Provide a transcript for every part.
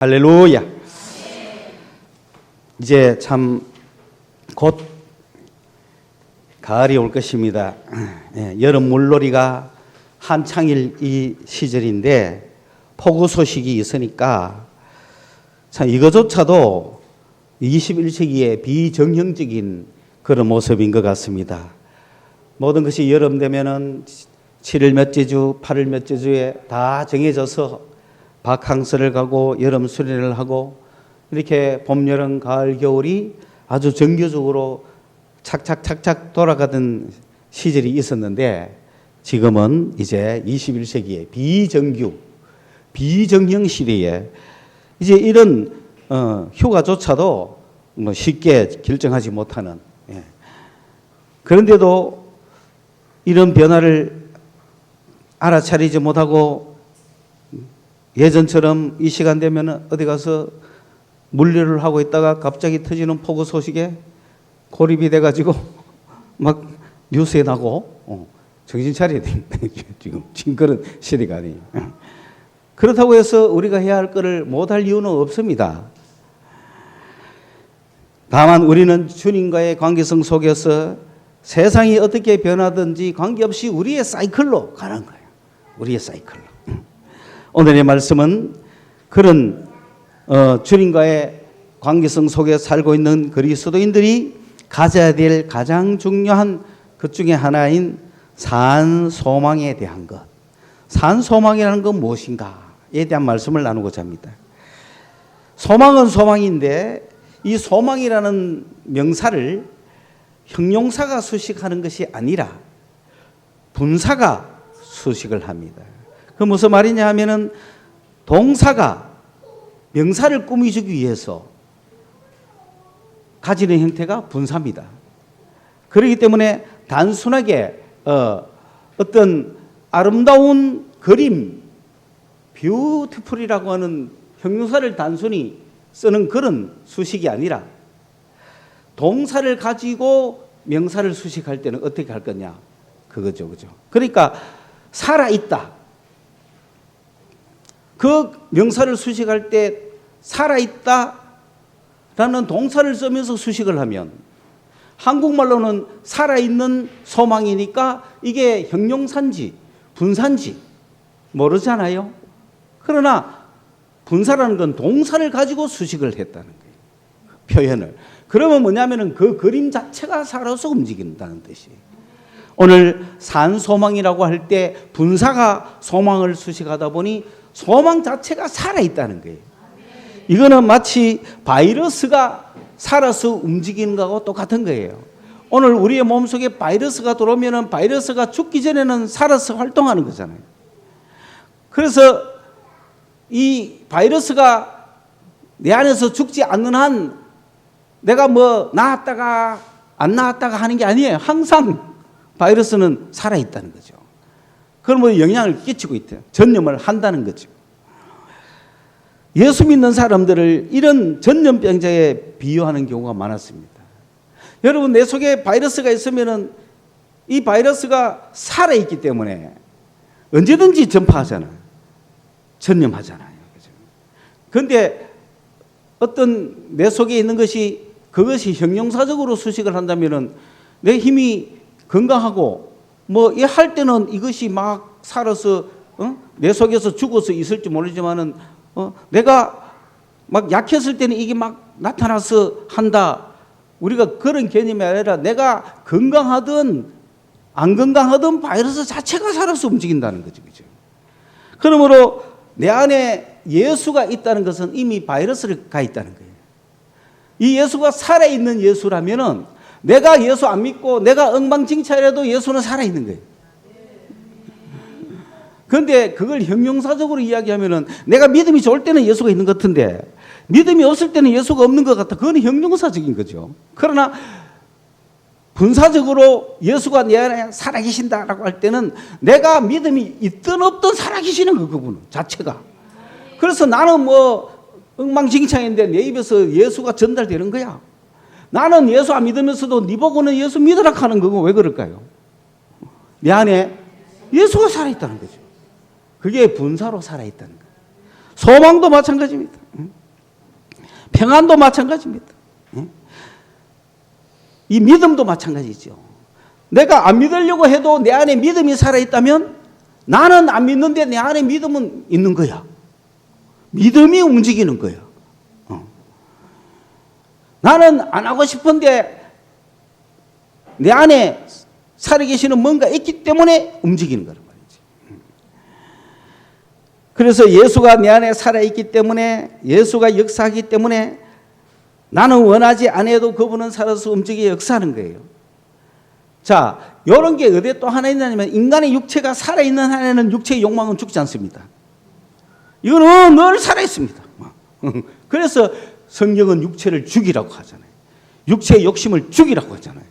할렐루야. 이제 참 곧 가을이 올 것입니다. 여름 물놀이가 한창일 이 시절인데 폭우 소식이 있으니까 참 이거조차도 21세기의 비정형적인 그런 모습인 것 같습니다. 모든 것이 여름 되면은 7월 몇째 주, 8월 몇째 주에 다 정해져서 바캉스를 가고 여름 수련을 하고 이렇게 봄, 여름, 가을, 겨울이 아주 정교적으로 착착착착 돌아가던 시절이 있었는데 지금은 이제 21세기의 비정형 시대에 이제 이런 휴가조차도 뭐 쉽게 결정하지 못하는, 그런데도 이런 변화를 알아차리지 못하고 예전처럼 이 시간 되면 어디 가서 물류를 하고 있다가 갑자기 터지는 폭우 소식에 고립이 돼가지고 막 뉴스에 나고 정신 차려야 되는데 지금 그런 시대가 아니에요. 그렇다고 해서 우리가 해야 할 것을 못할 이유는 없습니다. 다만 우리는 주님과의 관계성 속에서 세상이 어떻게 변하든지 관계없이 우리의 사이클로 가는 거예요. 우리의 사이클로. 오늘의 말씀은 그런 주님과의 관계성 속에 살고 있는 그리스도인들이 가져야 될 가장 중요한 것 중에 하나인 산소망에 대한 것. 산소망이라는 건 무엇인가에 대한 말씀을 나누고자 합니다. 소망은 소망인데 이 소망이라는 명사를 형용사가 수식하는 것이 아니라 분사가 수식을 합니다. 그 무슨 말이냐 하면은 동사가 명사를 꾸미주기 위해서 가지는 형태가 분사입니다. 그렇기 때문에 단순하게 어떤 아름다운 그림, 뷰티풀이라고 하는 형용사를 단순히 쓰는 그런 수식이 아니라 동사를 가지고 명사를 수식할 때는 어떻게 할 거냐, 그거죠, 그죠? 그러니까 살아있다. 그 명사를 수식할 때 살아있다라는 동사를 쓰면서 수식을 하면 한국말로는 살아있는 소망이니까 이게 형용사인지 분사인지 모르잖아요. 그러나 분사라는 건 동사를 가지고 수식을 했다는 거예요. 표현을. 그러면 뭐냐면은 그 그림 자체가 살아서 움직인다는 뜻이에요. 오늘 산소망이라고 할 때 분사가 소망을 수식하다 보니 소망 자체가 살아있다는 거예요. 이거는 마치 바이러스가 살아서 움직이는 거하고 똑같은 거예요. 오늘 우리의 몸속에 바이러스가 들어오면 바이러스가 죽기 전에는 살아서 활동하는 거잖아요. 그래서 이 바이러스가 내 안에서 죽지 않는 한 내가 뭐 나았다가 안 나았다가 하는 게 아니에요. 항상 바이러스는 살아있다는 거죠. 그러면 영향을 끼치고 있대요. 전염을 한다는 거죠. 예수 믿는 사람들을 이런 전염병자에 비유하는 경우가 많았습니다. 여러분, 내 속에 바이러스가 있으면은 이 바이러스가 살아있기 때문에 언제든지 전파하잖아요. 전염하잖아요. 그런데 어떤 내 속에 있는 것이 그것이 형용사적으로 수식을 한다면은 내 힘이 건강하고 뭐 할 때는 이것이 막 살아서 내 속에서 죽어서 있을지 모르지만은 내가 막 약했을 때는 이게 막 나타나서 한다. 우리가 그런 개념이 아니라 내가 건강하든 안 건강하든 바이러스 자체가 살아서 움직인다는 거죠. 그죠? 그러므로 내 안에 예수가 있다는 것은 이미 바이러스가 있다는 거예요. 이 예수가 살아있는 예수라면은 내가 예수 안 믿고 내가 엉망진창이라도 예수는 살아있는 거예요. 그런데 그걸 형용사적으로 이야기하면은 내가 믿음이 좋을 때는 예수가 있는 것 같은데 믿음이 없을 때는 예수가 없는 것 같아. 그건 형용사적인 거죠. 그러나 분사적으로 예수가 내 안에 살아계신다라고 할 때는 내가 믿음이 있든 없든 살아계시는 거, 그분은 자체가. 그래서 나는 뭐 엉망진창인데 내 입에서 예수가 전달되는 거야. 나는 예수 안 믿으면서도 네 보고는 예수 믿으라 하는 거고 왜 그럴까요? 내 안에 예수가 살아있다는 거죠. 그게 분사로 살아있다는 거예요. 소망도 마찬가지입니다. 평안도 마찬가지입니다. 이 믿음도 마찬가지죠. 내가 안 믿으려고 해도 내 안에 믿음이 살아있다면 나는 안 믿는데 내 안에 믿음은 있는 거야. 믿음이 움직이는 거야. 나는 안 하고 싶은데 내 안에 살아계시는 뭔가 있기 때문에 움직이는 거란 말이지. 그래서 예수가 내 안에 살아있기 때문에, 예수가 역사하기 때문에 나는 원하지 않아도 그분은 살아서 움직여 역사하는 거예요. 자, 이런 게 어디에 또 하나 있냐면, 인간의 육체가 살아있는 한에는 육체의 욕망은 죽지 않습니다. 이거는 늘 살아있습니다. 그래서 성경은 육체를 죽이라고 하잖아요. 육체의 욕심을 죽이라고 하잖아요.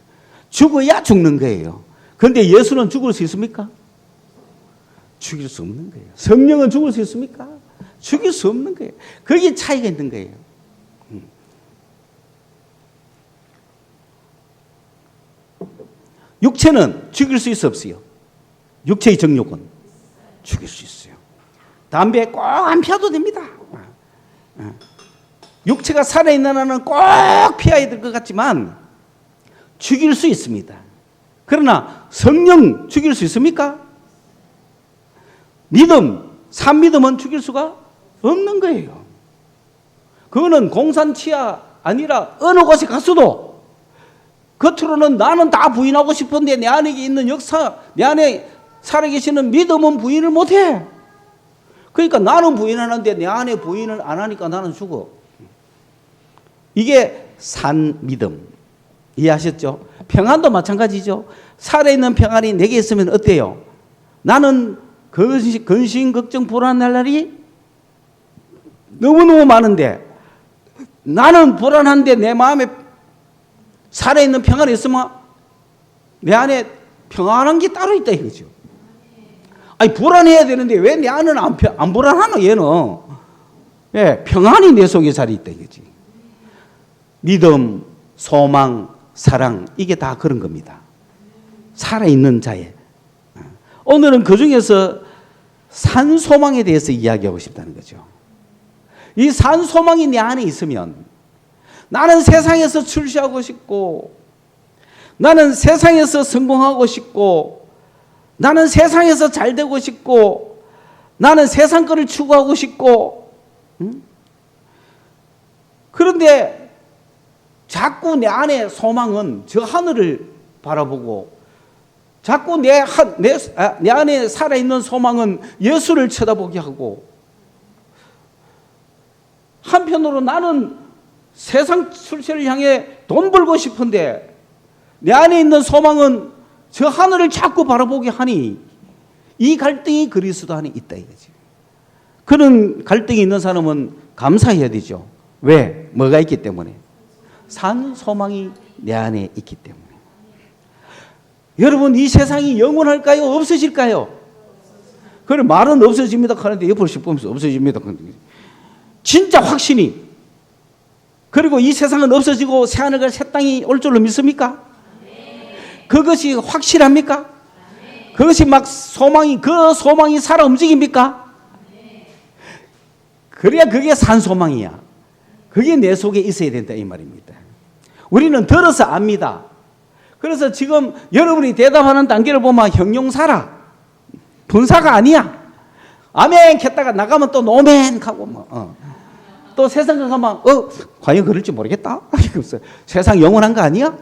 죽어야 죽는 거예요. 그런데 예수는 죽을 수 있습니까? 죽일 수 없는 거예요. 성령은 죽을 수 있습니까? 죽일 수 없는 거예요. 거기에 차이가 있는 거예요. 육체는 죽일 수 있어 없어요? 육체의 정욕은 죽일 수 있어요. 담배 꼭 안 피워도 됩니다. 육체가 살아있는 한은 꼭 피워야 될 것 같지만 죽일 수 있습니다. 그러나 성령 죽일 수 있습니까? 믿음, 산믿음은 죽일 수가 없는 거예요. 그거는 공산치하 아니라 어느 곳에 갔어도 겉으로는 나는 다 부인하고 싶은데 내 안에 있는 역사, 내 안에 살아계시는 믿음은 부인을 못해. 그러니까 나는 부인하는데 내 안에 부인을 안 하니까 나는 죽어. 이게 산믿음. 이해하셨죠? 평안도 마찬가지죠. 살아있는 평안이 내게 있으면 어때요? 나는 근심, 걱정, 불안할 날이 너무너무 많은데 나는 불안한데 내 마음에 살아있는 평안이 있으면 내 안에 평안한 게 따로 있다 이거죠. 아니 불안해야 되는데 왜 내 안은 안 불안하노 얘는. 예, 평안이 내 속에 살아 있다 이거지. 믿음, 소망, 사랑 이게 다 그런 겁니다. 살아있는 자에. 오늘은 그중에서 산소망에 대해서 이야기하고 싶다는 거죠. 이 산소망이 내 안에 있으면 나는 세상에서 출세하고 싶고 나는 세상에서 성공하고 싶고 나는 세상에서 잘 되고 싶고 나는 세상 거를 추구하고 싶고 그런데 자꾸 내 안에 소망은 저 하늘을 바라보고 자꾸 내 안에 살아있는 소망은 예수를 쳐다보게 하고 한편으로 나는 세상 출세를 향해 돈 벌고 싶은데 내 안에 있는 소망은 저 하늘을 자꾸 바라보게 하니 이 갈등이 그리스도 안에 있다 이거지. 그런 갈등이 있는 사람은 감사해야 되죠. 왜? 뭐가 있기 때문에? 산 소망이 내 안에 있기 때문에. 여러분 이 세상이 영원할까요? 없어질까요? 그래 말은 없어집니다 하는데 옆으로 씹으면서 없어집니다. 진짜 확신이. 그리고 이 세상은 없어지고 새하늘과 새 땅이 올 줄로 믿습니까? 그것이 확실합니까? 그것이 막 소망이 그 소망이 살아 움직입니까? 그래야 그게 산 소망이야. 그게 내 속에 있어야 된다 이 말입니다. 우리는 들어서 압니다. 그래서 지금 여러분이 대답하는 단계를 보면 형용사라. 분사가 아니야. 아멘 했다가 나가면 또 노멘 하고 뭐. 또 세상 가면 과연 그럴지 모르겠다. 세상 영원한 거 아니야?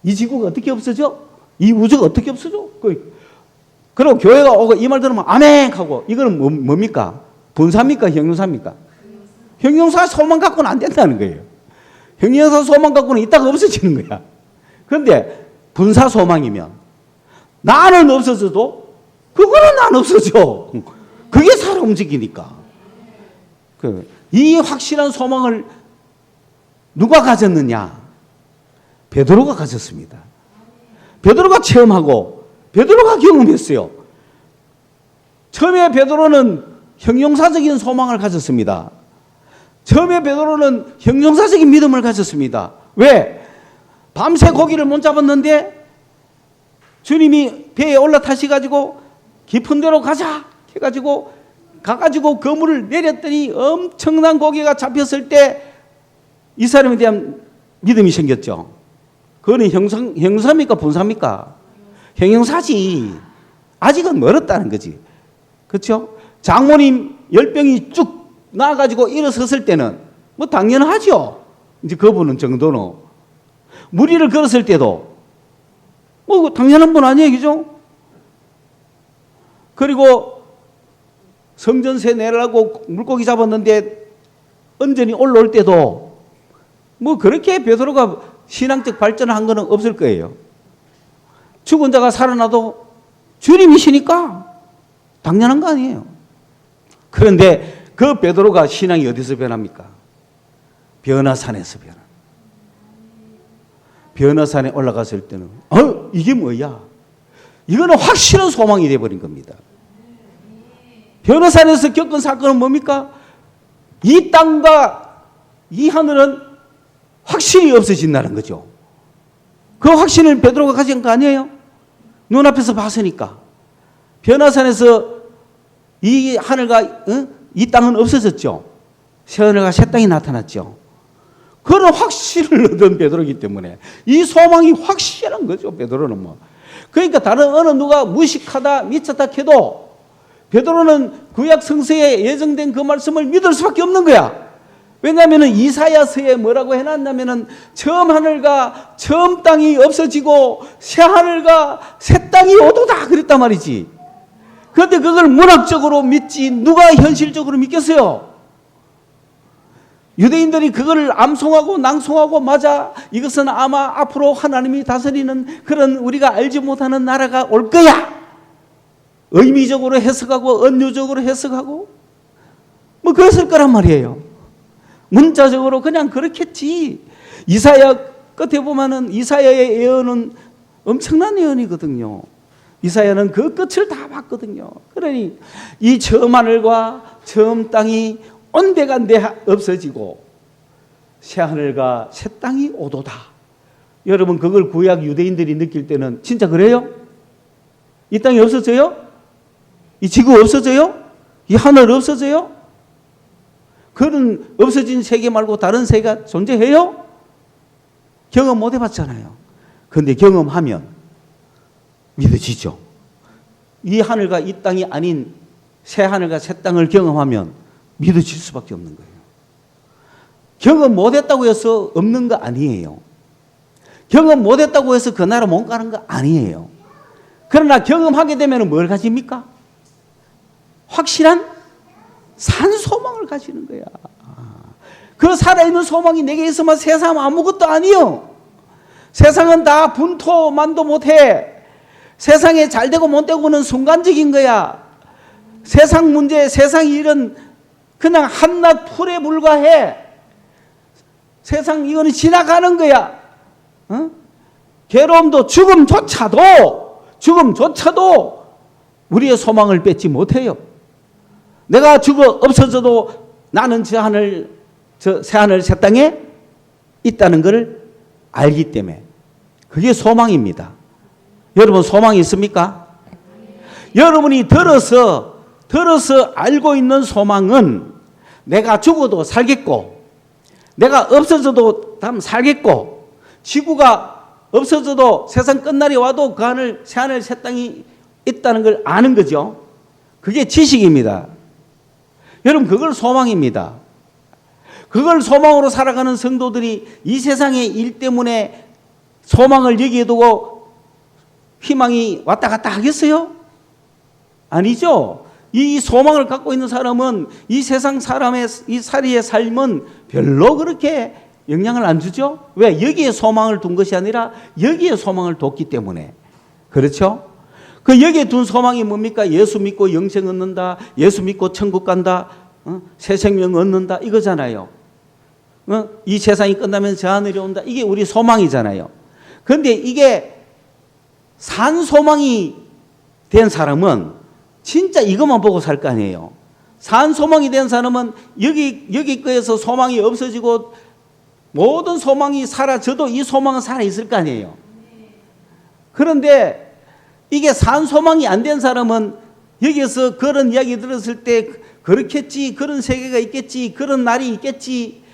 이 지구가 어떻게 없어져? 이 우주가 어떻게 없어져? 그리고 교회가 오고 이 말 들으면 아멘 하고 이거는 뭡니까? 분사입니까? 형용사입니까? 형용사 소망 갖고는 안 된다는 거예요. 형용사 소망 갖고는 이따가 없어지는 거야. 그런데 분사 소망이면 나는 없어져도 그거는 안 없어져. 그게 살아 움직이니까. 이 확실한 소망을 누가 가졌느냐? 베드로가 가졌습니다. 베드로가 체험하고 베드로가 경험했어요. 처음에 베드로는 형용사적인 소망을 가졌습니다. 처음에 베드로는 형용사적인 믿음을 가졌습니다. 왜? 밤새 고기를 못 잡았는데 주님이 배에 올라타셔가지고 깊은 데로 가자 해가지고 가가지고 그물을 내렸더니 엄청난 고기가 잡혔을 때 이 사람에 대한 믿음이 생겼죠. 그거는 형용사입니까? 분사입니까? 형용사지. 아직은 멀었다는 거지. 그렇죠? 장모님 열병이 쭉 나와가지고 일어섰을 때는 뭐 당연하죠. 이제 그분은 정도는. 무리를 걸었을 때도 뭐 당연한 분 아니에요. 그죠? 그리고 성전세 내라고 물고기 잡았는데 언전이 올라올 때도 뭐 그렇게 베드로가 신앙적 발전을 한 거는 없을 거예요. 죽은 자가 살아나도 주님이시니까 당연한 거 아니에요. 그런데 그 베드로가 신앙이 어디서 변합니까? 변화산에서 변화. 변화산에 올라갔을 때는 이게 뭐야? 이거는 확실한 소망이 되어버린 겁니다. 변화산에서 겪은 사건은 뭡니까? 이 땅과 이 하늘은 확신이 없어진다는 거죠. 그 확신을 베드로가 가진 거 아니에요? 눈앞에서 봤으니까. 변화산에서 이 하늘과 이 땅은 없어졌죠. 새 하늘과 새 땅이 나타났죠. 그런 확신을 얻은 베드로이기 때문에 이 소망이 확실한 거죠. 베드로는 뭐. 그러니까 다른 어느 누가 무식하다 미쳤다 해도 베드로는 구약 성서에 예정된 그 말씀을 믿을 수밖에 없는 거야. 왜냐하면 이사야서에 뭐라고 해놨냐면 처음 하늘과 처음 땅이 없어지고 새 하늘과 새 땅이 오도다 그랬단 말이지. 그런데 그걸 문학적으로 믿지 누가 현실적으로 믿겠어요? 유대인들이 그걸 암송하고 낭송하고 맞아 이것은 아마 앞으로 하나님이 다스리는 그런 우리가 알지 못하는 나라가 올 거야. 의미적으로 해석하고 은유적으로 해석하고 뭐 그랬을 거란 말이에요. 문자적으로 그냥 그렇겠지. 이사야 끝에 보면은 이사야의 예언은 엄청난 예언이거든요. 이사야는 그 끝을 다 봤거든요. 그러니 이 처음 하늘과 처음 땅이 온데간데 없어지고 새 하늘과 새 땅이 오도다. 여러분 그걸 구약 유대인들이 느낄 때는 진짜 그래요? 이 땅이 없어져요? 이 지구 없어져요? 이 하늘 없어져요? 그런 없어진 세계 말고 다른 세계가 존재해요? 경험 못 해봤잖아요. 그런데 경험하면 믿어지죠. 이 하늘과 이 땅이 아닌 새 하늘과 새 땅을 경험하면 믿어질 수밖에 없는 거예요. 경험 못했다고 해서 없는 거 아니에요. 경험 못했다고 해서 그 나라 못 가는 거 아니에요. 그러나 경험하게 되면 뭘 가집니까? 확실한 산 소망을 가지는 거야. 그 살아있는 소망이 내게 있으면 세상은 아무것도 아니요. 세상은 다 분토만도 못해. 세상에 잘되고 못되고는 순간적인 거야. 세상 문제, 세상 일은 그냥 한낱 풀에 불과해. 세상 이거는 지나가는 거야. 괴로움도 죽음조차도 우리의 소망을 뺏지 못해요. 내가 죽어 없어져도 나는 새 하늘 새 땅에 있다는 것을 알기 때문에 그게 소망입니다. 여러분 소망이 있습니까? 여러분이 들어서 알고 있는 소망은 내가 죽어도 살겠고 내가 없어져도 다음 살겠고 지구가 없어져도 세상 끝날이 와도 그 하늘 새 땅이 있다는 걸 아는 거죠. 그게 지식입니다. 여러분 그걸 소망입니다. 그걸 소망으로 살아가는 성도들이 이 세상의 일 때문에 소망을 여기에 두고 희망이 왔다 갔다 하겠어요? 아니죠. 이 소망을 갖고 있는 사람은 이 세상 사람의 이 살이의 삶은 별로 그렇게 영향을 안 주죠. 왜? 여기에 소망을 둔 것이 아니라 여기에 소망을 뒀기 때문에. 그렇죠? 그 여기에 둔 소망이 뭡니까? 예수 믿고 영생 얻는다. 예수 믿고 천국 간다. 새 생명 얻는다. 이거잖아요. 이 세상이 끝나면 저 하늘에 온다. 이게 우리 소망이잖아요. 그런데 이게 산 소망이 된 사람은 진짜 이것만 보고 살 거 아니에요. 산 소망이 된 사람은 여기 거에서 소망이 없어지고 모든 소망이 사라져도 이 소망은 살아있을 거 아니에요. 그런데 이게 산 소망이 안 된 사람은 여기에서 그런 이야기 들었을 때 그렇겠지, 그런 세계가 있겠지, 그런 날이 있겠지,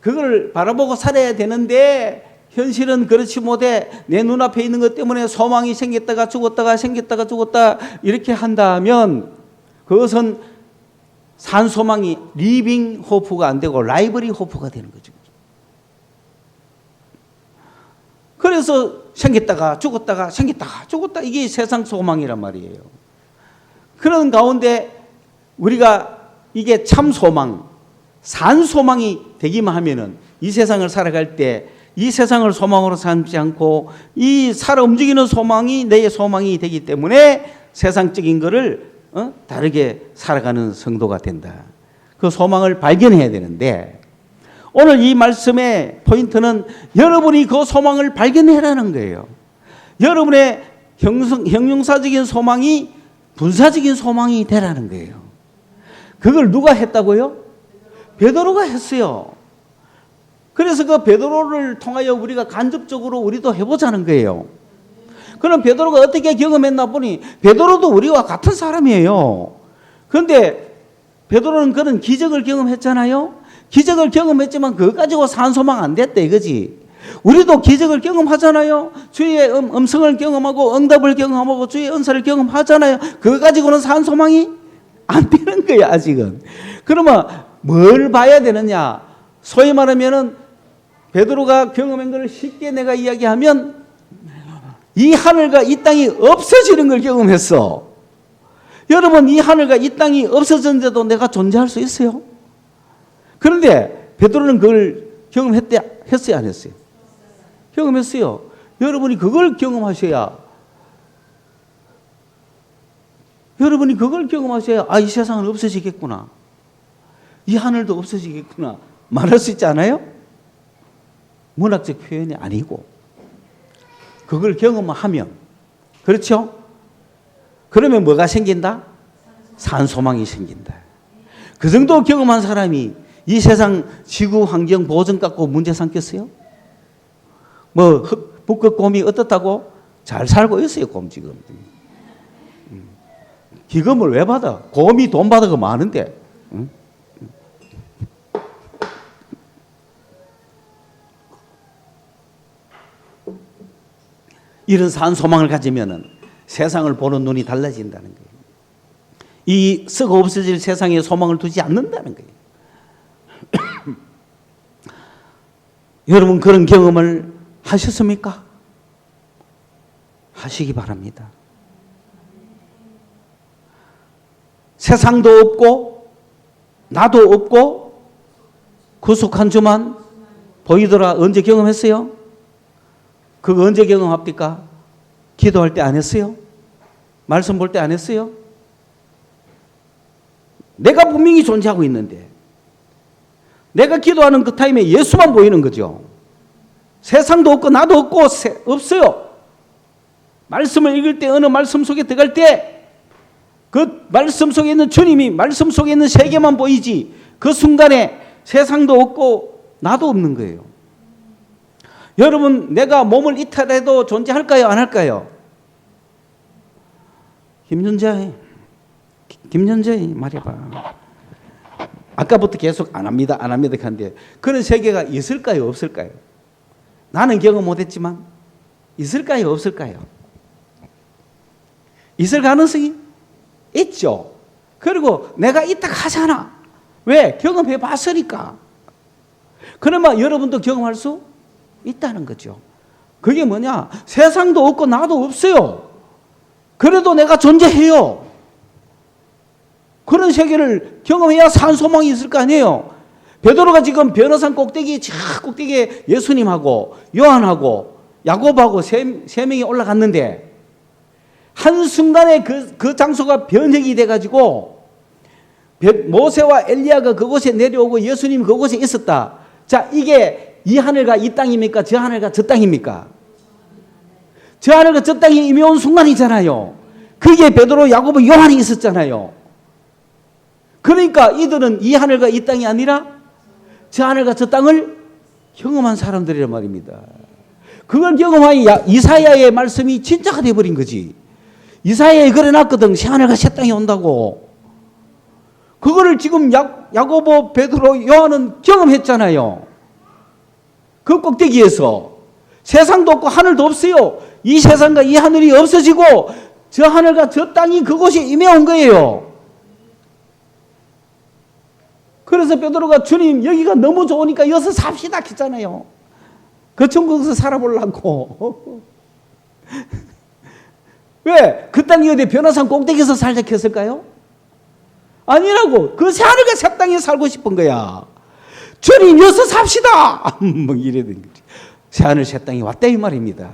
그걸 바라보고 살아야 되는데 현실은 그렇지 못해 내 눈앞에 있는 것 때문에 소망이 생겼다가 죽었다가 생겼다가 죽었다 이렇게 한다면 그것은 산 소망이 리빙 호프가 안 되고 라이브리 호프가 되는 거죠. 그래서 생겼다가 죽었다가 생겼다가 죽었다, 이게 세상 소망이란 말이에요. 그런 가운데 우리가 이게 참 소망, 산 소망이 되기만 하면은 이 세상을 살아갈 때 이 세상을 소망으로 삼지 않고 이 살아 움직이는 소망이 내 소망이 되기 때문에 세상적인 것을 다르게 살아가는 성도가 된다. 그 소망을 발견해야 되는데 오늘 이 말씀의 포인트는 여러분이 그 소망을 발견해라는 거예요. 여러분의 형용사적인 소망이 분사적인 소망이 되라는 거예요. 그걸 누가 했다고요? 베드로가 했어요. 그래서 그 베드로를 통하여 우리가 간접적으로 우리도 해보자는 거예요. 그럼 베드로가 어떻게 경험했나 보니 베드로도 우리와 같은 사람이에요. 그런데 베드로는 그런 기적을 경험했잖아요. 기적을 경험했지만 그거 가지고 산 소망 안 됐대 이거지. 우리도 기적을 경험하잖아요. 주의 음성을 경험하고 응답을 경험하고 주의 은사를 경험하잖아요. 그거 가지고는 산 소망이 안 되는 거야 아직은. 그러면 뭘 봐야 되느냐? 소위 말하면은 베드로가 경험한 것을 쉽게 내가 이야기하면 이 하늘과 이 땅이 없어지는 걸 경험했어. 여러분, 이 하늘과 이 땅이 없어졌는데도 내가 존재할 수 있어요? 그런데 베드로는 그걸 했어요, 안 했어요? 경험했어요. 여러분이 그걸 경험하셔야 이 세상은 없어지겠구나, 이 하늘도 없어지겠구나 말할 수 있지 않아요? 문학적 표현이 아니고 그걸 경험하면, 그렇죠? 그러면 뭐가 생긴다? 산소망이 생긴다. 그 정도 경험한 사람이 이 세상 지구 환경 보전 갖고 문제 삼겠어요? 뭐 북극 곰이 어떻다고? 잘 살고 있어요, 곰 지금. 기금을 왜 받아? 곰이 돈 받아가 많은데. 응? 이런 산 소망을 가지면은 세상을 보는 눈이 달라진다는 거예요. 이 썩어 없어질 세상에 소망을 두지 않는다는 거예요. 여러분, 그런 경험을 하셨습니까? 하시기 바랍니다. 세상도 없고 나도 없고 구속한 주만 보이더라. 언제 경험했어요? 그거 언제 경험합니까? 기도할 때 안 했어요? 말씀 볼 때 안 했어요? 내가 분명히 존재하고 있는데 내가 기도하는 그 타임에 예수만 보이는 거죠. 세상도 없고 나도 없고 없어요. 말씀을 읽을 때, 어느 말씀 속에 들어갈 때 그 말씀 속에 있는 주님이, 말씀 속에 있는 세계만 보이지 그 순간에 세상도 없고 나도 없는 거예요. 여러분, 내가 몸을 이탈해도 존재할까요? 안 할까요? 김연재 말해봐. 아까부터 계속 안 합니다 하는데 그런 세계가 있을까요? 없을까요? 나는 경험 못했지만 있을까요? 없을까요? 있을 가능성이 있죠. 그리고 내가 있다 하잖아. 왜? 경험해 봤으니까. 그러면 여러분도 경험할 수 있다는 거죠. 그게 뭐냐? 세상도 없고 나도 없어요. 그래도 내가 존재해요. 그런 세계를 경험해야 산 소망이 있을 거 아니에요. 베드로가 지금 변호산 꼭대기에 예수님하고 요한하고 야고보하고 세 명이 올라갔는데 한순간에 그 장소가 변형이 돼가지고 모세와 엘리야가 그곳에 내려오고 예수님이 그곳에 있었다. 자, 이게 이 하늘과 이 땅입니까? 저 하늘과 저 땅입니까? 저 하늘과 저 땅에 이미 온 순간이잖아요. 그게 베드로, 야고보, 요한이 있었잖아요. 그러니까 이들은 이 하늘과 이 땅이 아니라 저 하늘과 저 땅을 경험한 사람들이란 말입니다. 그걸 경험하니 이사야의 말씀이 진짜가 돼버린 거지. 이사야에 그래놨거든. 새 하늘과 새 땅이 온다고. 그거를 지금 야고보, 베드로, 요한은 경험했잖아요. 그 꼭대기에서 세상도 없고 하늘도 없어요. 이 세상과 이 하늘이 없어지고 저 하늘과 저 땅이 그곳에 임해온 거예요. 그래서 베드로가 주님 여기가 너무 좋으니까 여기서 삽시다 했잖아요. 그 천국에서 살아보려고. 왜? 그 땅이 어디 변화산 꼭대기에서 살자 했을까요? 아니라고. 그 하늘과 새 땅에 살고 싶은 거야. 주님 여기서 삽시다. 뭐 이래던 거지. 새하늘 새 땅이 왔다 이 말입니다.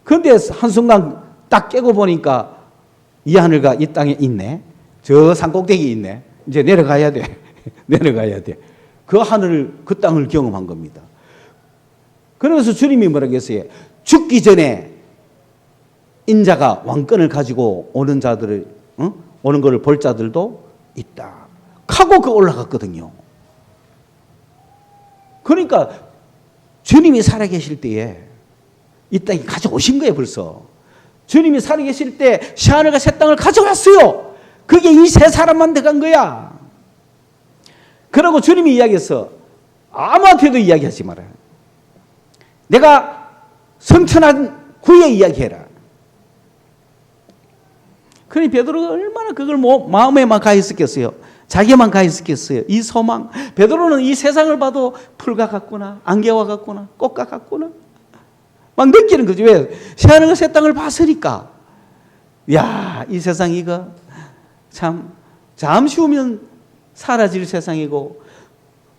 그런데 한순간 딱 깨고 보니까 이 하늘과 이 땅에 있네. 저 산꼭대기에 있네. 이제 내려가야 돼. 내려가야 돼. 그 하늘을, 그 땅을 경험한 겁니다. 그래서 주님이 뭐라고 했어요? 죽기 전에 인자가 왕권을 가지고 오는 자들을, 오는 것을 볼 자들도 있다. 하고 그 올라갔거든요. 그러니까 주님이 살아계실 때에 이 땅에 가져오신 거예요, 벌써. 주님이 살아계실 때 새하늘과 새 땅을 가져왔어요. 그게 이 세 사람만 들어간 거야. 그러고 주님이 이야기했어. 아무한테도 이야기하지 마라. 내가 성천한 후에 이야기해라. 그러니 베드로가 얼마나 그걸 마음에만 가 있었겠어요. 자기만 가 있었겠어요. 이 소망. 베드로는 이 세상을 봐도 풀과 같구나, 안개와 같구나, 꽃과 같구나 막 느끼는 거죠. 왜? 새하늘과 새 땅을 봤으니까. 야, 이 세상 이거 참 잠시 후면 사라질 세상이고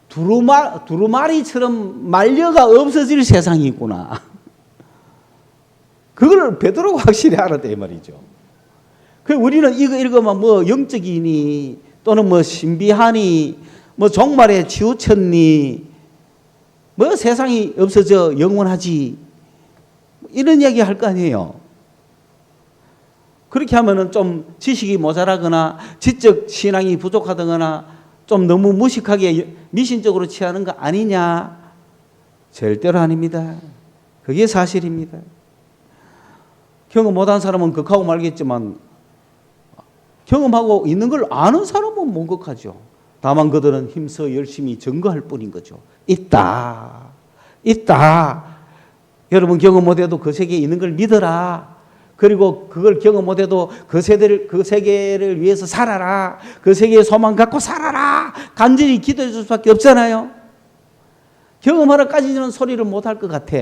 두루마리처럼 말려가 없어질 세상이구나. 그걸 베드로가 확실히 알았다 이 말이죠. 그 우리는 이거 읽으면 뭐 영적이니 또는 뭐 신비하니 뭐 종말에 치우쳤니 뭐 세상이 없어져 영원하지 이런 이야기 할 거 아니에요. 그렇게 하면은 좀 지식이 모자라거나 지적 신앙이 부족하다거나 좀 너무 무식하게 미신적으로 취하는 거 아니냐? 절대로 아닙니다. 그게 사실입니다. 경험 못한 사람은 극하고 말겠지만 경험하고 있는 걸 아는 사람은 몽극하죠. 다만 그들은 힘써 열심히 증거할 뿐인 거죠. 있다. 여러분 경험 못해도 그 세계에 있는 걸 믿어라. 그리고 그걸 경험 못해도 그 세계를 위해서 살아라. 그 세계에 소망 갖고 살아라. 간절히 기도해 줄 수밖에 없잖아요. 경험하러 까지는 소리를 못할 것 같아.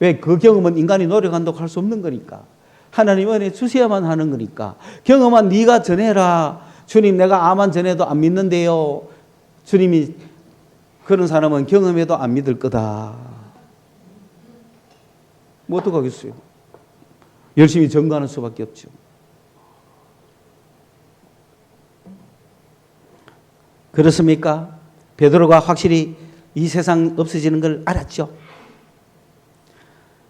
왜? 그 경험은 인간이 노력한다고 할 수 없는 거니까. 하나님 은혜 주셔야만 하는 거니까. 경험한 네가 전해라. 주님 내가 아만 전해도 안 믿는데요. 주님이 그런 사람은 경험해도 안 믿을 거다. 뭐 어떡하겠어요? 열심히 증거하는 수밖에 없죠. 그렇습니까? 베드로가 확실히 이 세상 없어지는 걸 알았죠.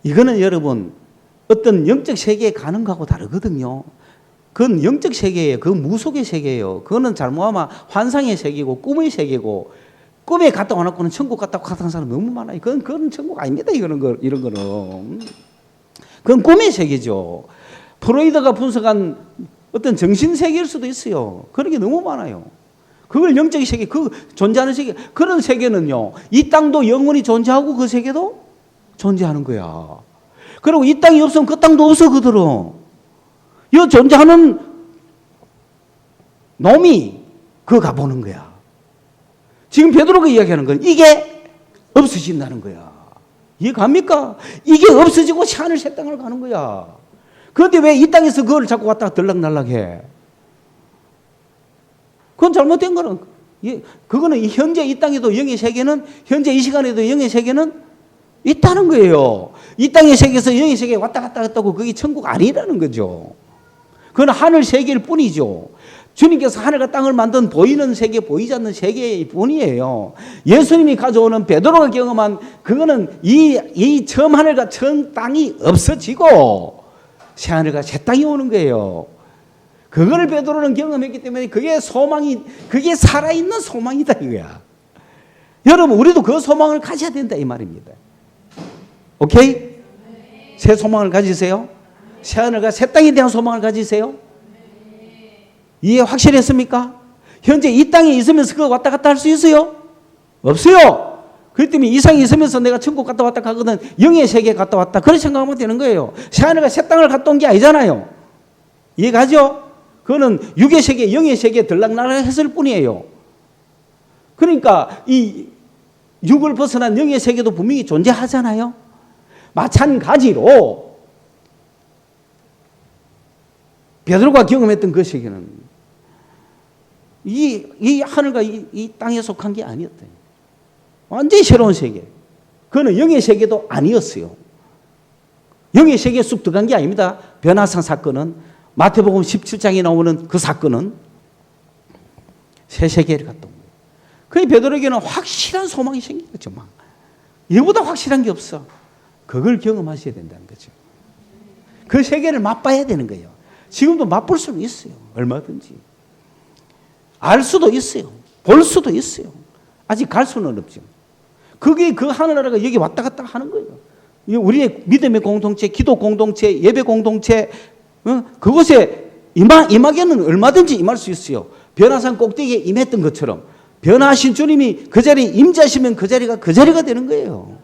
이거는 여러분 어떤 영적 세계에 가는 거하고 다르거든요. 그건 영적 세계예요. 그건 무속의 세계예요. 그거는 잘못하면 환상의 세계고 꿈의 세계고 꿈에 갔다 와놓고는 천국 갔다 가는 사람 너무 많아요. 그건 천국 아닙니다. 이런 거는. 그건 꿈의 세계죠. 프로이드가 분석한 어떤 정신 세계일 수도 있어요. 그런 게 너무 많아요. 그걸 영적인 세계, 그 존재하는 세계, 그런 세계는요. 이 땅도 영원히 존재하고 그 세계도 존재하는 거야. 그리고 이 땅이 없으면 그 땅도 없어 그들은. 이 존재하는 놈이 그거 가보는 거야. 지금 베드로가 이야기하는 건 이게 없어진다는 거야. 이해 갑니까? 이게 없어지고 하늘 새 땅을 가는 거야. 그런데 왜 이 땅에서 그걸 자꾸 왔다가 들락날락해? 그건 잘못된 거는 그거는 현재 이 땅에도 영의 세계는 현재 이 시간에도 영의 세계는 있다는 거예요. 이 땅의 세계에서 영의 세계에 왔다 갔다 했다고 그게 천국 아니라는 거죠. 그건 하늘 세계일 뿐이죠. 주님께서 하늘과 땅을 만든 보이는 세계, 보이지 않는 세계일 뿐이에요. 예수님이 가져오는 베드로가 경험한 그거는 이 처음 하늘과 처음 땅이 없어지고 새 하늘과 새 땅이 오는 거예요. 그걸 베드로는 경험했기 때문에 그게 소망이, 그게 살아있는 소망이다 이거야. 여러분 우리도 그 소망을 가져야 된다 이 말입니다. 오케이? 새 소망을 가지세요. 새 하늘과 새 땅에 대한 소망을 가지세요. 이해 확실했습니까? 현재 이 땅에 있으면서 그거 왔다 갔다 할 수 있어요? 없어요. 그렇기 때문에 이 상에 있으면서 내가 천국 갔다 왔다 가거든 영의 세계 갔다 왔다 그렇게 생각하면 되는 거예요. 새하늘과 새 땅을 갔다 온 게 아니잖아요. 이해가죠? 그거는 육의 세계, 영의 세계에 들락날락 했을 뿐이에요. 그러니까 이 육을 벗어난 영의 세계도 분명히 존재하잖아요. 마찬가지로 베드로가 경험했던 그 세계는 이 하늘과 이 땅에 속한 게 아니었다. 완전히 새로운 세계. 그거는 영의 세계도 아니었어요. 영의 세계에 쑥 들어간 게 아닙니다. 변화산 사건은 마태복음 17장에 나오는 그 사건은 새 세계를 갔다 온 거예요. 그 베드로에게는 확실한 소망이 생긴 거죠. 막. 이보다 확실한 게 없어. 그걸 경험하셔야 된다는 거죠. 그 세계를 맛봐야 되는 거예요. 지금도 맛볼 수는 있어요. 얼마든지. 알 수도 있어요. 볼 수도 있어요. 아직 갈 수는 없죠. 그게 그 하늘나라가 여기 왔다 갔다 하는 거예요. 우리의 믿음의 공동체, 기도 공동체, 예배 공동체, 그곳에 임하게는 얼마든지 임할 수 있어요. 변화산 꼭대기에 임했던 것처럼 변화하신 주님이 그 자리에 임재하시면 그 자리가 되는 거예요.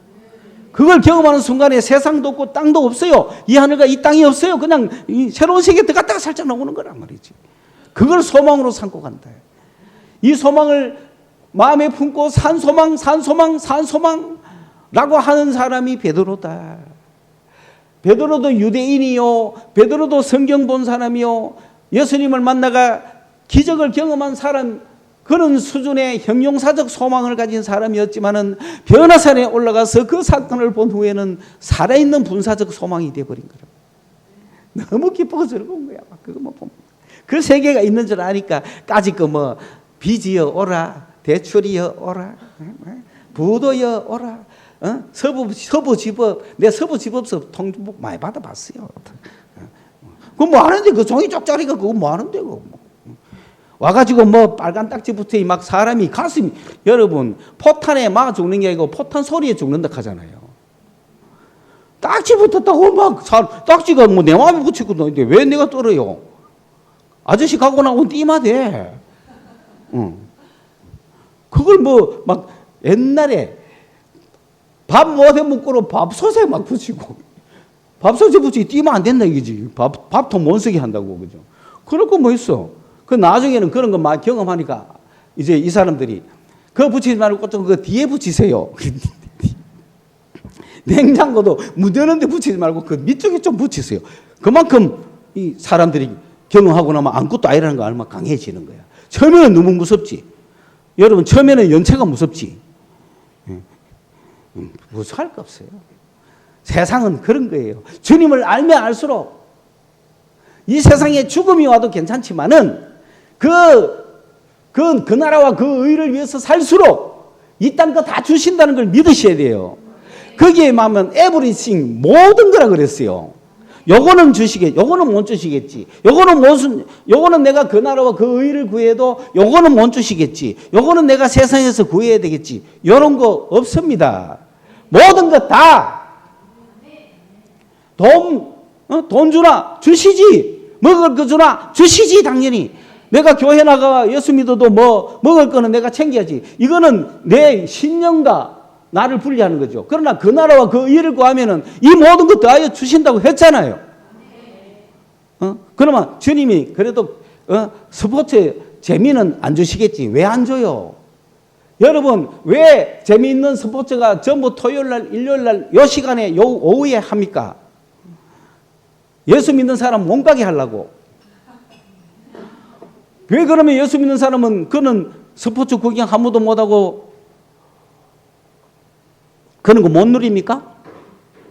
그걸 경험하는 순간에 세상도 없고 땅도 없어요. 이 하늘과 이 땅이 없어요. 그냥 이 새로운 세계에 들어갔다가 살짝 나오는 거란 말이지. 그걸 소망으로 삼고 간다. 이 소망을 마음에 품고 산소망라고 하는 사람이 베드로다. 베드로도 유대인이요. 베드로도 성경 본 사람이요. 예수님을 만나가 기적을 경험한 사람, 그런 수준의 형용사적 소망을 가진 사람이었지만은 변화산에 올라가서 그 사건을 본 후에는 살아있는 분사적 소망이 되어버린 거라. 너무 기뻐서 즐거운 거야. 그거만 보면. 그 세계가 있는 줄 아니까 까짓 거 뭐 빚이여 오라, 대출이여 오라, 부도여 오라, 서부지법, 내 서부지법서 통지簿 많이 받아봤어요. 그거 뭐 하는데 그 종이 쪽짜리가 그거 뭐 하는데 그거 뭐. 와가지고 뭐 빨간 딱지 붙어 막 사람이 가슴이, 여러분 포탄에 막 죽는 게 아니고 포탄 소리에 죽는다 하잖아요. 딱지 붙었다고 막 딱지가 뭐 내 마음에 붙이고 있는데 왜 내가 떨어요? 아저씨 가고 나면 띠마대. 그걸 뭐 막 옛날에 밥 못해 먹고로 밥솥에 막 붙이고 밥솥에 붙이고 띠면 안 된다 이거지. 밥통 못 쓰게 한다고 그죠? 그럴 거 뭐 있어? 그 나중에는 그런 거 막 경험하니까 이제 이 사람들이 그거 붙이지 말고 좀 그 뒤에 붙이세요. 냉장고도 문 여는데 붙이지 말고 그 밑쪽에 좀 붙이세요. 그만큼 이 사람들이 경험하고 나면 아무것도 아니라는 거 알면 강해지는 거야. 처음에는 너무 무섭지. 여러분 처음에는 연체가 무섭지. 무서워할 거 없어요. 세상은 그런 거예요. 주님을 알면 알수록 이 세상에 죽음이 와도 괜찮지만은 그 나라와 그 의를 위해서 살수록 이 땅 거 다 주신다는 걸 믿으셔야 돼요. 거기에 마면 everything 모든 거라 그랬어요. 요거는 주시겠지, 요거는 못 주시겠지. 요거는 내가 그 나라와 그 의를 구해도 요거는 못 주시겠지. 요거는 내가 세상에서 구해야 되겠지. 요런 거 없습니다. 모든 것 다 돈 주나 주시지. 먹을 거 주나 주시지. 당연히 내가 교회 나가 예수 믿어도 뭐 먹을 거는 내가 챙겨야지. 이거는 내 신령과 나를 분리하는 거죠. 그러나 그 나라와 그 의를 구하면은 이 모든 것 더하여 주신다고 했잖아요. 그러면 주님이 그래도 스포츠 재미는 안 주시겠지. 왜 안 줘요? 여러분 왜 재미있는 스포츠가 전부 토요일날 일요일날 요 시간에 요 오후에 합니까? 예수 믿는 사람 몸가게 하려고. 왜 그러면 예수 믿는 사람은 그는 스포츠 구경 한 번도 못하고 그런 거 못 누립니까?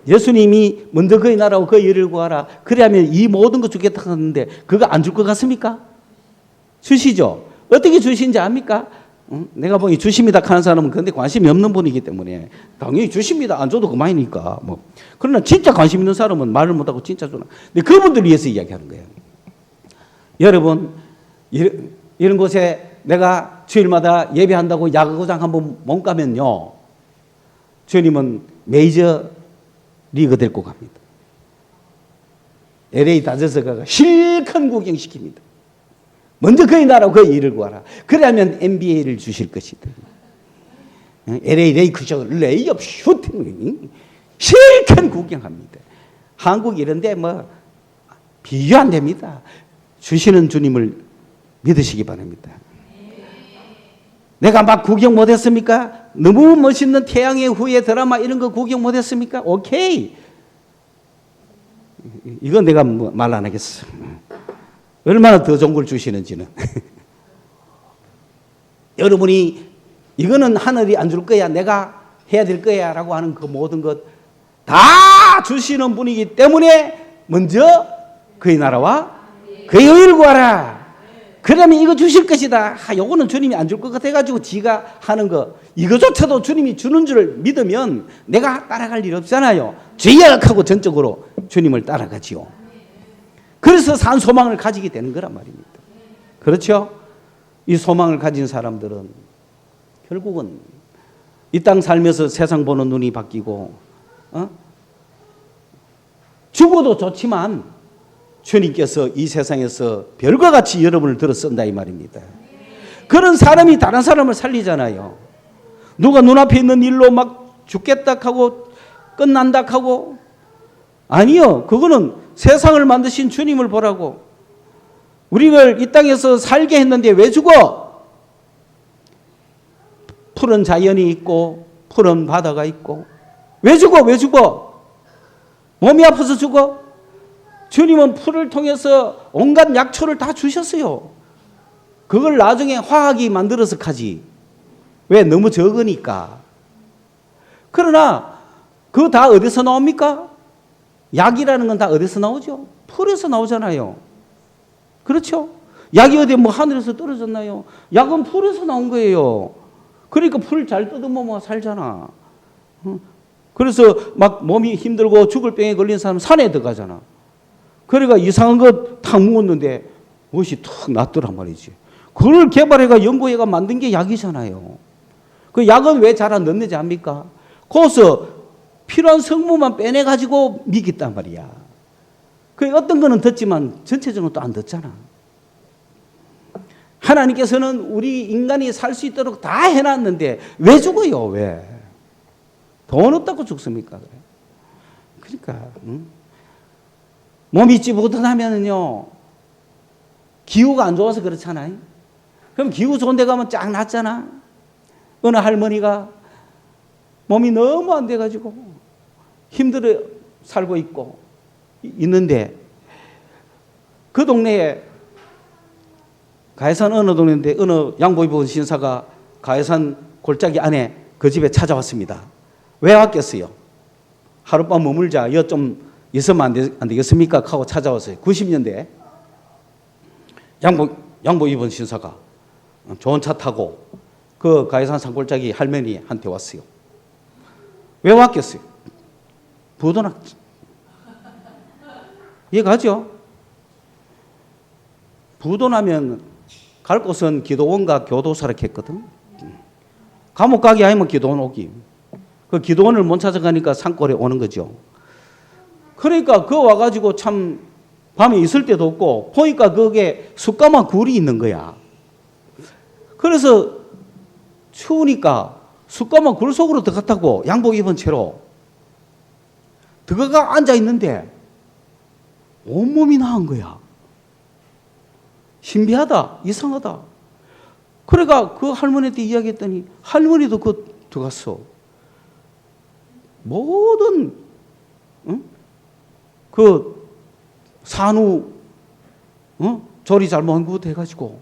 예수님이 먼저 그의 나라와 그의 의를 구하라. 그래야면 이 모든 거 주겠다 하는데 그거 안 줄 것 같습니까? 주시죠. 어떻게 주신지 압니까? 내가 보기 주십니다 하는 사람은 그런데 관심이 없는 분이기 때문에 당연히 주십니다. 안 줘도 그만이니까. 뭐. 그러나 진짜 관심 있는 사람은 말을 못하고 진짜 주나. 근데 그분들 위해서 이야기하는 거예요. 여러분 이런 곳에 내가 주일마다 예배한다고 야구장 한번 못 가면요. 주님은 메이저 리그 데리고 갑니다. LA 다저스가 실컷 구경시킵니다. 먼저 그의 나라와 그의 일을 구하라. 그러면 NBA를 주실 것이다. LA 레이크쇼, 레이업 슈팅 실컷 구경합니다. 한국 이런데 뭐 비교 안 됩니다. 주시는 주님을 믿으시기 바랍니다. 내가 막 구경 못했습니까? 너무 멋있는 태양의 후예 드라마 이런 거 구경 못했습니까? 오케이. 이건 내가 말 안 하겠어. 얼마나 더 좋은 걸 주시는지는. 여러분이 이거는 하늘이 안 줄 거야, 내가 해야 될 거야 라고 하는 그 모든 것 다 주시는 분이기 때문에 먼저 그의 나라와 그의 의를 구하라. 그러면 이거 주실 것이다. 요거는 주님이 안 줄 것 같아가지고 지가 하는 거 이거조차도 주님이 주는 줄 믿으면 내가 따라갈 일 없잖아요. 죄악하고 전적으로 주님을 따라가지요. 그래서 산 소망을 가지게 되는 거란 말입니다. 그렇죠? 이 소망을 가진 사람들은 결국은 이 땅 살면서 세상 보는 눈이 바뀌고 죽어도 좋지만 주님께서 이 세상에서 별과 같이 여러분을 들어 쓴다 이 말입니다. 그런 사람이 다른 사람을 살리잖아요. 누가 눈앞에 있는 일로 막 죽겠다 하고 끝난다 하고 아니요. 그거는 세상을 만드신 주님을 보라고. 우리를 이 땅에서 살게 했는데 왜 죽어? 푸른 자연이 있고 푸른 바다가 있고 왜 죽어? 왜 죽어? 몸이 아파서 죽어? 주님은 풀을 통해서 온갖 약초를 다 주셨어요. 그걸 나중에 화학이 만들어서 하지. 왜? 너무 적으니까. 그러나 그거 다 어디서 나옵니까? 약이라는 건 다 어디서 나오죠? 풀에서 나오잖아요. 그렇죠? 약이 어디 뭐 하늘에서 떨어졌나요? 약은 풀에서 나온 거예요. 그러니까 풀 잘 뜯으면 살잖아. 그래서 막 몸이 힘들고 죽을 병에 걸린 사람은 산에 들어가잖아. 그러니까 이상한 거 탁 묵었는데 무엇이 탁 났더란 말이지. 그걸 개발해가 연구해가 만든 게 약이잖아요. 그 약은 왜 잘 안 넣는지 압니까? 거기서 필요한 성분만 빼내가지고 미겠단 말이야. 그 어떤 거는 듣지만 전체적으로 또 안 듣잖아. 하나님께서는 우리 인간이 살 수 있도록 다 해놨는데 왜 죽어요? 왜? 돈 없다고 죽습니까? 그러니까 몸이 찌뿌듯하면요 기후가 안 좋아서 그렇잖아요. 그럼 기후 좋은 데 가면 쫙 낫잖아. 어느 할머니가 몸이 너무 안 돼가지고 힘들어 살고 있는데 그 동네에 가해산 어느 동네인데 어느 양복 입은 신사가 가해산 골짜기 안에 그 집에 찾아왔습니다. 왜 왔겠어요? 하룻밤 머물자 여 좀 있으면 안 되겠습니까? 하고 찾아왔어요. 90년대 양복 입은 신사가 좋은 차 타고 그 가해산 산골짜기 할머니한테 왔어요. 왜 왔겠어요? 부도났죠. 이해가죠? 부도나면 갈 곳은 기도원과 교도소라 했거든. 감옥 가기 아니면 기도원 오기. 그 기도원을 못 찾아가니까 산골에 오는 거죠. 그러니까 그 와가지고 참 밤에 있을 때도 없고 보니까 거기에 숯가마 굴이 있는 거야. 그래서 추우니까 숯가마 굴 속으로 들어갔다고 양복 입은 채로 들어가 앉아 있는데 온몸이 나은 거야. 신비하다, 이상하다. 그러니까 그 할머니한테 이야기했더니 할머니도 그 들어갔어. 모든 그 산후 조리 잘못한 것 해가지고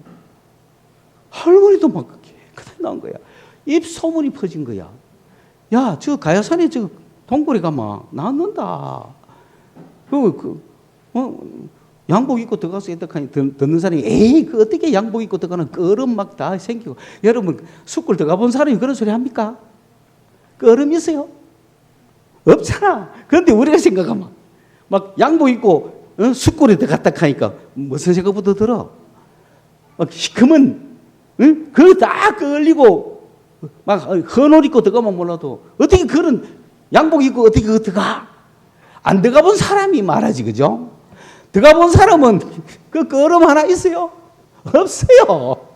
할머니도 막 깨끗하게 나온 거야. 입 소문이 퍼진 거야. 야, 저 가야산에 저 동굴에 가면 낫는다. 양복 입고 들어가서 어떡하니 듣는 사람이 에이 그 어떻게 양복 입고 들어가는 끄름 막 다 생기고. 여러분 숯골 들어가 본 사람이 그런 소리 합니까? 끄름 있어요? 없잖아. 그런데 우리가 생각하면 막 양복 입고 숯골에 들어갔다 하니까 무슨 생각부터 들어? 막 시커먼 그거 다 끌리고 막 헌옷 입고 들어가면 몰라도 어떻게 그런 양복 입고 어떻게 그거 들어가? 안 들어가 본 사람이 말하지, 그죠? 들어가 본 사람은 그 끄름 하나 있어요. 없어요.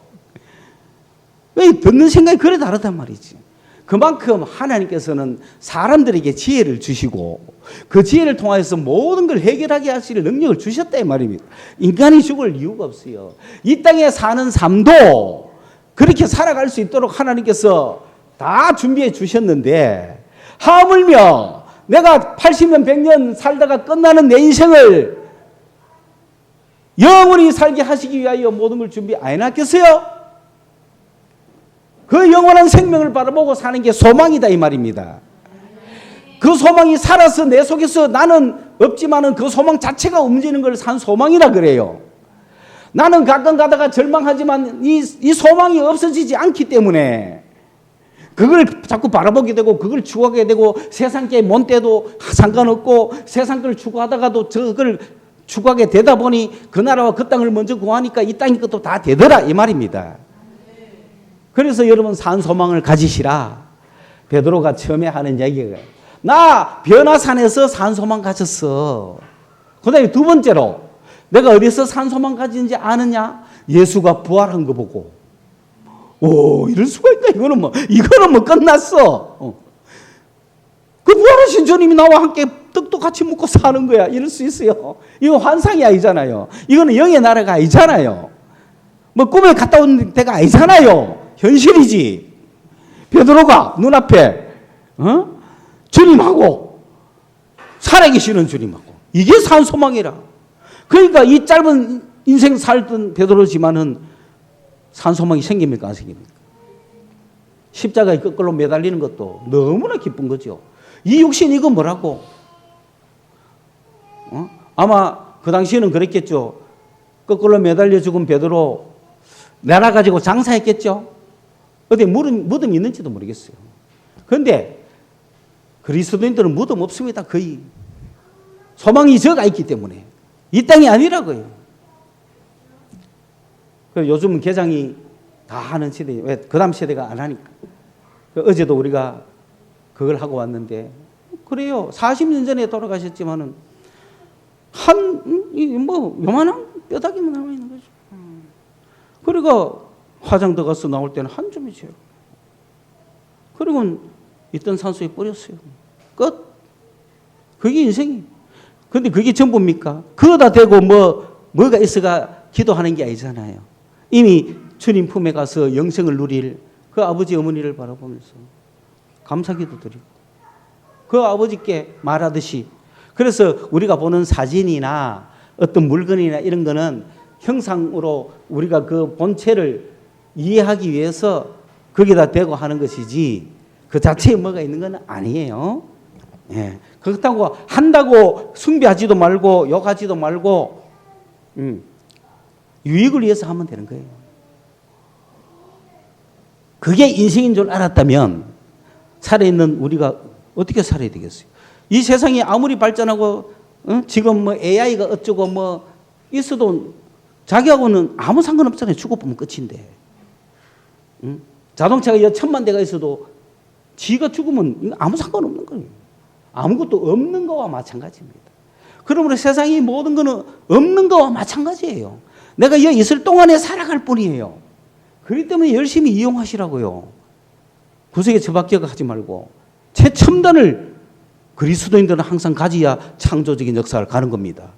왜 듣는 생각이 그래 다르단 말이지. 그만큼 하나님께서는 사람들에게 지혜를 주시고 그 지혜를 통해서 모든 걸 해결하게 하실 능력을 주셨다 이 말입니다. 인간이 죽을 이유가 없어요. 이 땅에 사는 삶도 그렇게 살아갈 수 있도록 하나님께서 다 준비해 주셨는데 하물며 내가 80년 100년 살다가 끝나는 내 인생을 영원히 살게 하시기 위하여 모든 걸 준비 안 해놨겠어요? 그 영원한 생명을 바라보고 사는 게 소망이다 이 말입니다. 그 소망이 살아서 내 속에서 나는 없지만은 그 소망 자체가 움직이는 걸 산 소망이라 그래요. 나는 가끔 가다가 절망하지만 이 소망이 없어지지 않기 때문에 그걸 자꾸 바라보게 되고 그걸 추구하게 되고 세상께 먼 때도 상관없고 세상 걸 추구하다가도 저걸 추구하게 되다 보니 그 나라와 그 땅을 먼저 구하니까 이 땅이 것도 다 되더라 이 말입니다. 그래서 여러분 산 소망을 가지시라. 베드로가 처음에 하는 이야기가 나 변화산에서 산 소망 가졌어. 그 다음에 두 번째로 내가 어디서 산 소망 가지는지 아느냐? 예수가 부활한 거 보고 오 이럴 수가 있나? 이거는 뭐 끝났어. 그 부활하신 주님이 나와 함께 떡도 같이 먹고 사는 거야. 이럴 수 있어요? 이거 환상이 아니잖아요. 이거는 영의 나라가 아니잖아요. 뭐 꿈에 갔다 온 데가 아니잖아요. 현실이지. 베드로가 눈앞에 주님하고 살아계시는 주님하고 이게 산 소망이라. 그러니까 이 짧은 인생 살던 베드로지만은 산 소망이 생깁니까 안 생깁니까? 십자가에 거꾸로 매달리는 것도 너무나 기쁜 거죠. 이 육신 이거 뭐라고? 아마 그 당시에는 그랬겠죠. 거꾸로 매달려 죽은 베드로 내놔 가지고 장사했겠죠. 어디 무덤이 있는지도 모르겠어요. 그런데 그리스도인들은 무덤 없습니다. 거의 소망이 저가 있기 때문에 이 땅이 아니라고요. 요즘은 개장이 다 하는 시대, 왜 그 다음 세대가 안 하니까. 어제도 우리가 그걸 하고 왔는데 그래요. 40년 전에 돌아가셨지만은 요만한 뼈다귀만 남아 있는 거죠. 그리고 화장 들어가서 나올 때는 한 줌이죠. 그리고 있던 산소에 뿌렸어요. 끝. 그게 인생이. 근데 그게 전부입니까? 그거다 대고 뭐가 있어가 기도하는 게 아니잖아요. 이미 주님 품에 가서 영생을 누릴 그 아버지 어머니를 바라보면서 감사기도 드리고 그 아버지께 말하듯이. 그래서 우리가 보는 사진이나 어떤 물건이나 이런 거는 형상으로 우리가 그 본체를 이해하기 위해서 거기다 대고 하는 것이지 그 자체에 뭐가 있는 건 아니에요. 예. 그렇다고 한다고 숭배하지도 말고 욕하지도 말고 유익을 위해서 하면 되는 거예요. 그게 인생인 줄 알았다면 살아있는 우리가 어떻게 살아야 되겠어요? 이 세상이 아무리 발전하고 지금 AI가 어쩌고 있어도 자기하고는 아무 상관없잖아요. 죽어보면 끝인데. 자동차가 1000만 대가 있어도 지가 죽으면 아무 상관없는 거예요. 아무것도 없는 거와 마찬가지입니다. 그러므로 세상이 모든 거는 없는 거와 마찬가지예요. 내가 여기 있을 동안에 살아갈 뿐이에요. 그렇기 때문에 열심히 이용하시라고요. 구석에 처박혀 하지 말고 최첨단을 그리스도인들은 항상 가져야 창조적인 역사를 가는 겁니다.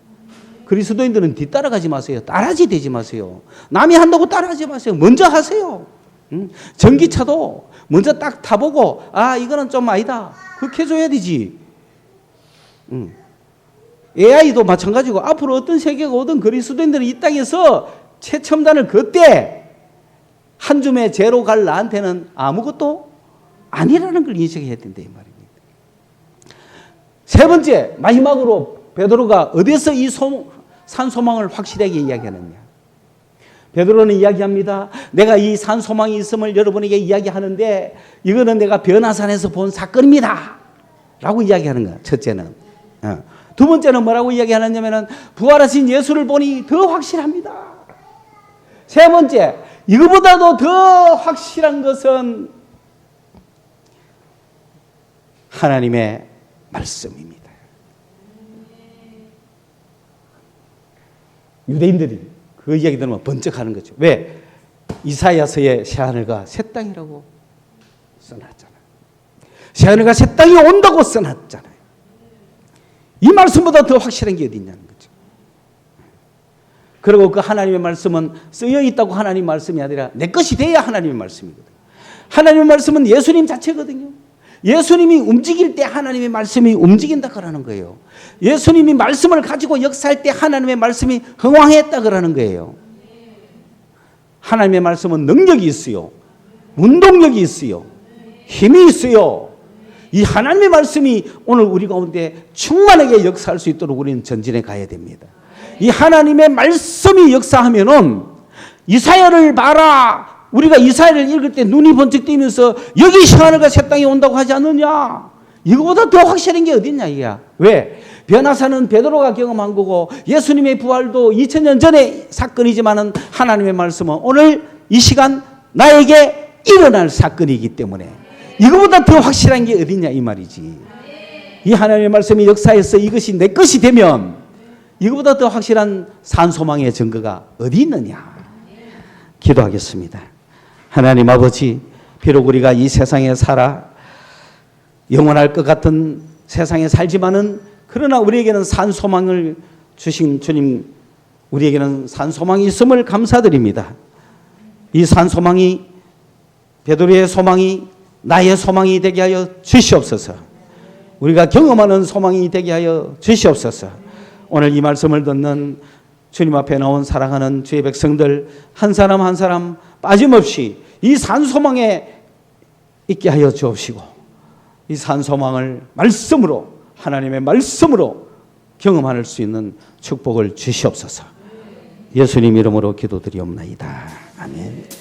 그리스도인들은 뒤따라가지 마세요. 따라지 되지 마세요. 남이 한다고 따라하지 마세요. 먼저 하세요. 전기차도 먼저 딱 타보고 이거는 좀 아니다. 그렇게 해줘야 되지. AI도 마찬가지고 앞으로 어떤 세계가 오든 그리스도인들은 이 땅에서 최첨단을 그때 한 줌의 재로 갈 나한테는 아무것도 아니라는 걸 인식해야 된다 이 말입니다. 세 번째 마지막으로 베드로가 어디서 이 산소망을 확실하게 이야기하느냐. 베드로는 이야기합니다. 내가 이 산소망이 있음을 여러분에게 이야기하는데 이거는 내가 변화산에서 본 사건입니다 라고 이야기하는 거야. 첫째는. 두 번째는 뭐라고 이야기하느냐면 부활하신 예수를 보니 더 확실합니다. 세 번째, 이거보다도 더 확실한 것은 하나님의 말씀입니다. 유대인들이 그 이야기 들으면 번쩍하는 거죠. 왜? 이사야서의 새하늘과 새 땅이라고 써놨잖아요. 새하늘과 새 땅이 온다고 써놨잖아요. 이 말씀보다 더 확실한 게 어디 있냐는 거죠. 그리고 그 하나님의 말씀은 쓰여 있다고 하나님 말씀이 아니라 내 것이 돼야 하나님의 말씀이거든요. 하나님의 말씀은 예수님 자체거든요. 예수님이 움직일 때 하나님의 말씀이 움직인다 그러는 거예요. 예수님이 말씀을 가지고 역사할 때 하나님의 말씀이 흥왕했다 그러는 거예요. 하나님의 말씀은 능력이 있어요. 운동력이 있어요. 힘이 있어요. 이 하나님의 말씀이 오늘 우리 가운데 충만하게 역사할 수 있도록 우리는 전진해 가야 됩니다. 이 하나님의 말씀이 역사하면은 이사야를 봐라. 우리가 이사야를 읽을 때 눈이 번쩍 뜨면서 여기 새하늘과 새 땅이 온다고 하지 않느냐. 이거보다 더 확실한 게 어딨냐 이야. 왜? 변화사는 베드로가 경험한 거고 예수님의 부활도 2000년 전의 사건이지만은 하나님의 말씀은 오늘 이 시간 나에게 일어날 사건이기 때문에 이거보다 더 확실한 게 어딨냐 이 말이지. 이 하나님의 말씀이 역사에서 이것이 내 것이 되면 이거보다 더 확실한 산소망의 증거가 어디 있느냐. 기도하겠습니다. 하나님 아버지, 비록 우리가 이 세상에 살아 영원할 것 같은 세상에 살지만은 그러나 우리에게는 산소망을 주신 주님, 우리에게는 산소망이 있음을 감사드립니다. 이 산소망이 베드로의 소망이 나의 소망이 되게 하여 주시옵소서. 우리가 경험하는 소망이 되게 하여 주시옵소서. 오늘 이 말씀을 듣는 주님 앞에 나온 사랑하는 주의 백성들 한 사람 한 사람 빠짐없이 이 산소망에 있게 하여 주옵시고 이 산소망을 말씀으로 하나님의 말씀으로 경험할 수 있는 축복을 주시옵소서. 예수님 이름으로 기도드리옵나이다. 아멘.